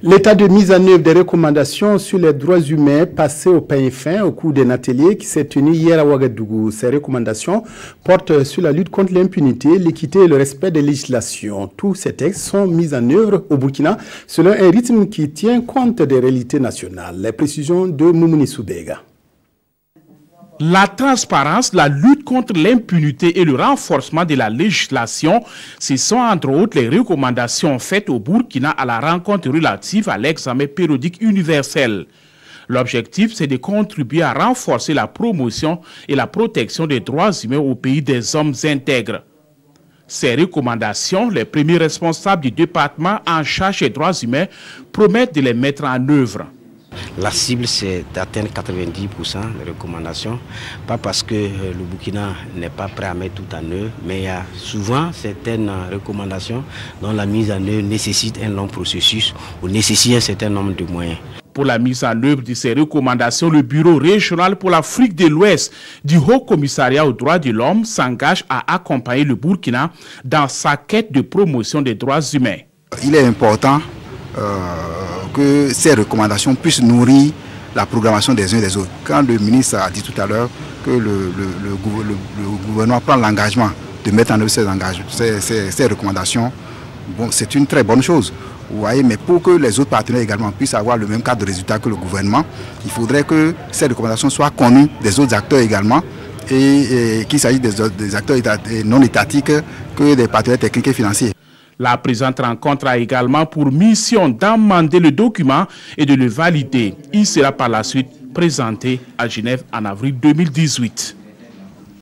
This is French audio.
L'état de mise en œuvre des recommandations sur les droits humains passées au peigne fin au cours d'un atelier qui s'est tenu hier à Ouagadougou. Ces recommandations portent sur la lutte contre l'impunité, l'équité et le respect des législations. Tous ces textes sont mis en œuvre au Burkina selon un rythme qui tient compte des réalités nationales. Les précisions de Moumouni Soubega. La transparence, la lutte contre l'impunité et le renforcement de la législation, ce sont entre autres les recommandations faites au Burkina à la rencontre relative à l'examen périodique universel. L'objectif, c'est de contribuer à renforcer la promotion et la protection des droits humains au pays des hommes intègres. Ces recommandations, les premiers responsables du département en charge des droits humains promettent de les mettre en œuvre. La cible, c'est d'atteindre 90% des recommandations. Pas parce que le Burkina n'est pas prêt à mettre tout en œuvre, mais il y a souvent certaines recommandations dont la mise en œuvre nécessite un long processus ou nécessite un certain nombre de moyens. Pour la mise en œuvre de ces recommandations, le Bureau régional pour l'Afrique de l'Ouest du Haut Commissariat aux droits de l'homme s'engage à accompagner le Burkina dans sa quête de promotion des droits humains. Il est important que ces recommandations puissent nourrir la programmation des uns et des autres. Quand le ministre a dit tout à l'heure que le gouvernement prend l'engagement de mettre en œuvre ces recommandations, bon, c'est une très bonne chose. Vous voyez, mais pour que les autres partenaires également puissent avoir le même cadre de résultat que le gouvernement, il faudrait que ces recommandations soient connues des autres acteurs également, et qu'il s'agisse des acteurs non étatiques que des partenaires techniques et financiers. La présente rencontre a également pour mission d'amender le document et de le valider. Il sera par la suite présenté à Genève en avril 2018.